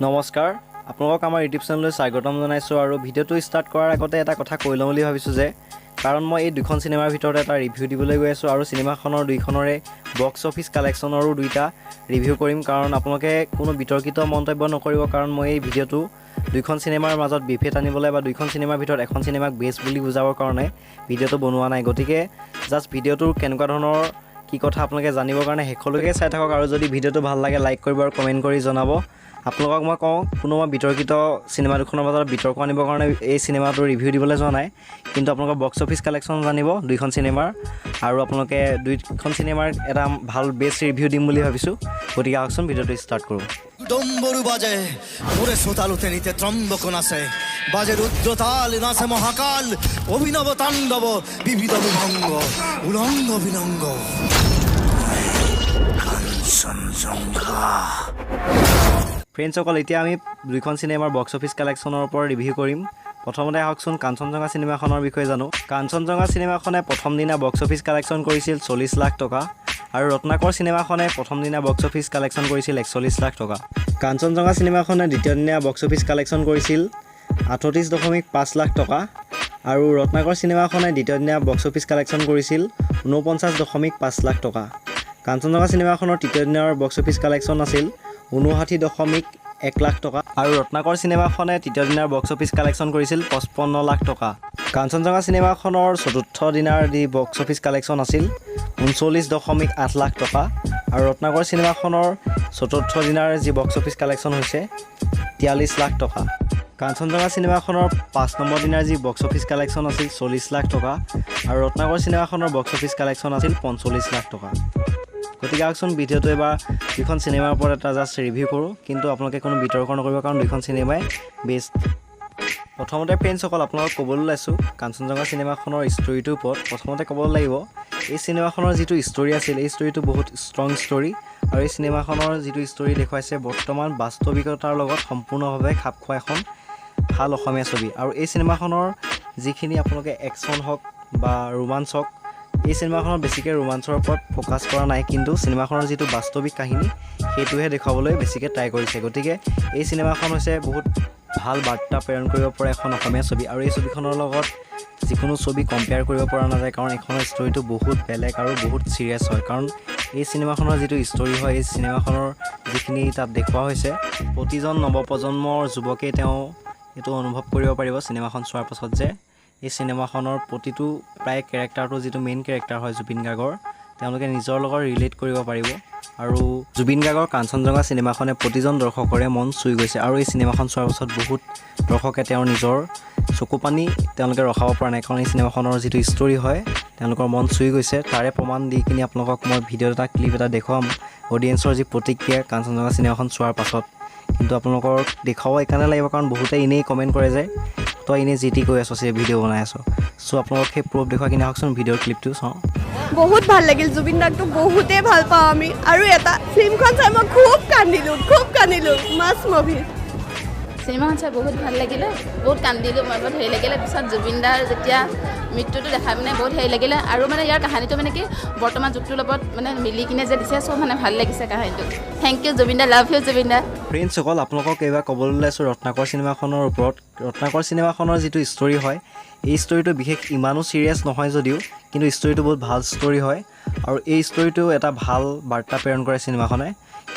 নমস্কাৰ আপোনালোকক আমাৰ ইউটিউব চেনেললৈ স্বাগতম জনাইছো আৰু ভিডিওটো ষ্টাৰ্ট কৰাৰ আগতে এটা কথা কৈ লম বুলি ভাবিছো যে কাৰণ মই এই দুখন সিনেমাৰ ভিতৰত এটা ৰিভিউ দিবলৈ গৈ আছো আৰু সিনেমাখনৰ দুইখনৰে বক্স অফিস কালেকচনৰো দুইটা ৰিভিউ কৰিম কাৰণ আপোনালোকে কোনো বিতৰ্কিত মন্তব্য নকৰিব কাৰণ মই এই ভিডিওটো দুইখন সিনেমাৰ মাজত বিভেদ আনিবলৈ বা দুইখন সিনেমাৰ ভিতৰত এখন সিনেমাক বেষ্ট বুলি বুজাবৰ কাৰণে ভিডিওটো বনোৱা নাই গতিকে জাস্ট ভিডিওটোৰ কেনেকুৱা ধৰণৰ কি কথা আপোনালোকে জানিবৰ কাৰণে হেকলৈকে চাই থাকক আৰু যদি ভিডিওটো ভাল লাগে লাইক কৰিব আৰু কমেন্ট কৰি জনাব আপোনালোকক মই কওঁ কোনো বিতৰ্কিত সিনেমা দুখনৰ মাজত বিতৰ্ক আনিবৰ কাৰণে এই সিনেমাটো ৰিভিউ দিবলৈ যোৱা নাই কিন্তু আপোনালোকৰ বক্স অফিস কালেকচন জানিব দুইখন সিনেমাৰ আৰু আপোনালোকে দুইখন সিনেমাৰ এটা ভাল বেষ্ট ৰিভিউ দিম বুলি ভাবিছো গতিকে আহকচোন ভিডিওটো ষ্টাৰ্ট কৰোঁ ডম্বৰু বাজে ওৰে সোতালুতে নিতে ত্ৰম্বক নাচে বাজে ৰুদ্ৰতাল নাচে মহাকাল অভিনব তাণ্ডব বিবিধ বিভঙ্গ উলঙ্গ বিলঙ্গ কাঞ্চনজঙ্ঘা ফ্ৰেণ্ডসকল এতিয়া আমি দুইখন সিনেমাৰ বক্স অফিস কালেকচনৰ ওপৰত ৰিভিউ কৰিম প্ৰথমতে আহকচোন কাঞ্চনজঙ্ঘা সিনেমাখনৰ বিষয়ে জানো কাঞ্চনজঙ্ঘা সিনেমাখনে প্ৰথম দিনা বক্স অফিস কালেকচন কৰিছিল 40 লাখ টকা আৰু ৰত্নাকৰ সিনেমাখনে প্ৰথম দিনা বক্স অফিস কালেকচন কৰিছিল 41 লাখ টকা কাঞ্চনজঙ্ঘা সিনেমাখনে দ্বিতীয় দিনা বক্স অফিস কালেকচন কৰিছিল 38.5 লাখ টকা আৰু ৰত্নাকৰ সিনেমাখনে দ্বিতীয় দিনা বক্স অফিস কালেকচন কৰিছিল 49.5 লাখ টকা কাঞ্চনজঙ্ঘা সিনেমাখনৰ তৃতীয় দিনৰ বক্স অফিস কালেকচন আছিল 59.1 লাখ টকা আৰু ৰত্নাকৰ সিনেমাখনে তৃতীয় দিনৰ বক্স অফিস কালেকচন কৰিছিল 55 লাখ টকা কাঞ্চনজঙ্ঘা সিনেমাখনৰ চতুৰ্থ দিনৰ দি বক্স অফিস কালেকচন আছিল 39.8 লাখ টকা আৰু ৰত্নাকৰ সিনেমাখনৰ চতুৰ্থ দিনৰ যি বক্স অফিস কালেকচন হৈছে 43 লাখ টকা কাঞ্চনজঙ্ঘা সিনেমাখনৰ 5 নম্বৰ দিনৰ যি বক্স অফিস কালেকচন আছিল 40 লাখ টকা আৰু ৰত্নাকৰ সিনেমাখনৰ বক্স অফিস কালেকচন আছিল 45 লাখ টকা গতিকে আহকচোন ভিডিওটো এবাৰ দুইখন সিনেমাৰ ওপৰত এটা জাষ্ট ৰিভিউ কৰোঁ কিন্তু আপোনালোকে কোনো বিতৰ্ক নকৰিব কাৰণ দুইখন সিনেমাই বেষ্ট প্ৰথমতে ফ্ৰেণ্ডসকল আপোনালোকক ক'বলৈ লৈছোঁ কাঞ্চনজঙ্ঘা সিনেমাখনৰ ষ্টৰিটোৰ ওপৰত প্ৰথমতে ক'ব লাগিব এই সিনেমাখনৰ যিটো ষ্টৰি আছিল এই ষ্টৰিটো বহুত ষ্ট্ৰং ষ্টৰি আৰু এই সিনেমাখনৰ যিটো ষ্টৰি দেখুৱাইছে বৰ্তমান বাস্তৱিকতাৰ লগত সম্পূৰ্ণভাৱে খাপ খোৱা এখন ভাল অসমীয়া ছবি আৰু এই সিনেমাখনৰ যিখিনি আপোনালোকে একশ্যন হওক বা ৰোমাঞ্চ হওক এই সিনেমাখনৰ বেছিকৈ ৰোমাঞ্চৰ ওপৰত ফ'কাছ কৰা নাই কিন্তু সিনেমাখনৰ যিটো বাস্তৱিক কাহিনী সেইটোহে দেখুৱাবলৈ বেছিকৈ ট্ৰাই কৰিছে গতিকে এই সিনেমাখন হৈছে বহুত ভাল বাৰ্তা প্ৰেৰণ কৰিব পৰা এখন অসমীয়া ছবি আৰু এই ছবিখনৰ লগত যিকোনো ছবি কম্পেয়াৰ কৰিব পৰা নাযায় কাৰণ এইখনৰ ষ্টৰিটো বহুত বেলেগ আৰু বহুত চিৰিয়াছ হয় কাৰণ এই সিনেমাখনৰ যিটো ষ্টৰি হয় এই সিনেমাখনৰ যিখিনি তাত দেখুওৱা হৈছে প্ৰতিজন নৱপ্ৰজন্মৰ যুৱকে তেওঁ এইটো অনুভৱ কৰিব পাৰিব সিনেমাখন চোৱাৰ পাছত যে এই সিনেমাখনৰ প্ৰতিটো প্ৰায় কেৰেক্টাৰটো যিটো মেইন কেৰেক্টাৰ হয় জুবিন গাৰ্গৰ তেওঁলোকে নিজৰ লগত ৰিলেট কৰিব পাৰিব আৰু জুবিন গাৰ্গৰ কাঞ্চনজঙ্ঘা সিনেমাখনে প্ৰতিজন দৰ্শকৰে মন চুই গৈছে আৰু এই সিনেমাখন চোৱাৰ পাছত বহুত দৰ্শকে তেওঁৰ নিজৰ চকু পানী তেওঁলোকে ৰখাব পৰা নাই কাৰণ এই সিনেমাখনৰ যিটো ষ্টৰি হয় তেওঁলোকৰ মন চুই গৈছে তাৰে প্ৰমাণ দি কিনি আপোনালোকক মই ভিডিঅ' এটা ক্লিপ এটা দেখুৱাম অডিয়েন্সৰ যি প্ৰতিক্ৰিয়া কাঞ্চনজঙ্ঘা সিনেমাখন চোৱাৰ পাছত কিন্তু আপোনালোকৰ দেখাব এইকাৰণে লাগিব কাৰণ বহুতে এনেই কমেণ্ট কৰে যে তই এনেই যি টি কৈ আছ ভিডিঅ' বনাই আছ চ' আপোনালোক সেই প্ৰুফ দেখুৱাই কিনে আহকচোন ভিডিঅ'ৰ ক্লিপটো চাওঁ বহুত ভাল লাগিল জুবিন দাকটো বহুতেই ভাল পাওঁ আমি আৰু এটা ফিল্মখন চাই মই খুব কান্দিলোঁ মাছ মুভি চিনেমাখন চাই বহুত ভাল লাগিলে বহুত কান্দিলোঁ মই বহুত হেৰি লাগিলে পিছত জুবিন দাৰ যেতিয়া মৃত্যুটো দেখাই মানে বহুত হেৰি লাগিলে আৰু মানে ইয়াৰ কাহিনীটো মানে কি বৰ্তমান যুগটোৰ লগত মানে মিলি কিনে যে দিছে চব মানে ভাল লাগিছে কাহিনীটো থেংক ইউ জুবিন দা লাভ ইউ জুবিন দা ফ্ৰেণ্ডসকল আপোনালোকক এইবাৰ ক'বলৈ লৈছোঁ ৰত্নাকৰ চিনেমাখনৰ ওপৰত ৰত্নাকৰ চিনেমাখনৰ যিটো ষ্টৰি হয় এই ষ্টৰিটো বিশেষ ইমানো চিৰিয়াছ নহয় যদিও কিন্তু ষ্টৰিটো বহুত ভাল ষ্টৰি হয় আৰু এই ষ্টৰিটো এটা ভাল বাৰ্তা প্ৰেৰণ কৰে চিনেমাখনে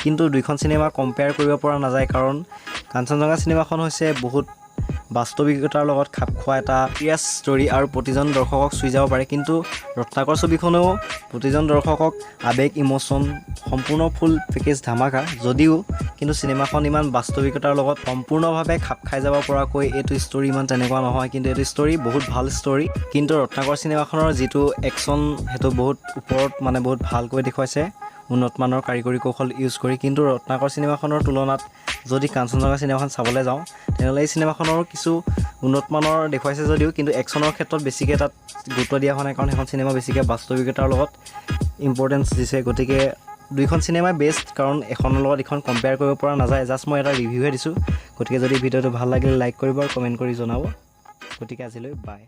কিন্তু দুইখন চিনেমা কম্পেয়াৰ কৰিব পৰা নাযায় কাৰণ কাঞ্চনজঙ্ঘা চিনেমাখন হৈছে বহুত বাস্তৱিকতাৰ লগত খাপ খোৱা এটা চিৰিয়াছ ষ্টৰি আৰু প্ৰতিজন দৰ্শকক চুই যাব পাৰে কিন্তু ৰত্নাকৰ ছবিখনেও প্ৰতিজন দৰ্শকক আৱেগ ইম'শ্যন সম্পূৰ্ণ ফুল পেকেজ ধামাকা যদিও কিন্তু চিনেমাখন ইমান বাস্তৱিকতাৰ লগত সম্পূৰ্ণভাৱে খাপ খাই যাব পৰাকৈ এইটো ষ্টৰি ইমান তেনেকুৱা নহয় কিন্তু এইটো ষ্টৰি বহুত ভাল ষ্টৰি কিন্তু ৰত্নাকৰ চিনেমাখনৰ যিটো একশ্যন সেইটো বহুত ওপৰত মানে বহুত ভালকৈ দেখুৱাইছে উন্নতমানৰ কাৰিকৰী কৌশল ইউজ কৰি কিন্তু ৰত্নাকৰ চিনেমাখনৰ তুলনাত যদি কাঞ্চনজঙ্ঘা চিনেমাখন চাবলৈ যাওঁ তেনেহ'লে এই চিনেমাখনৰ কিছু উন্নতমানৰ দেখুৱাইছে যদিও কিন্তু একশ্যনৰ ক্ষেত্ৰত বেছিকৈ তাত গুৰুত্ব দিয়া হোৱা নাই কাৰণ সেইখন চিনেমা বেছিকৈ বাস্তৱিকতাৰ লগত ইম্পৰ্টেঞ্চ দিছে গতিকে দুইখন চিনেমাই বেষ্ট কাৰণ এখনৰ লগত এখন কম্পেয়াৰ কৰিব পৰা নাযায় জাষ্ট মই এটা ৰিভিউহে দিছোঁ গতিকে যদি ভিডিঅ'টো ভাল লাগিলে লাইক কৰিব আৰু কমেণ্ট কৰি জনাব গতিকে আজিলৈ বাই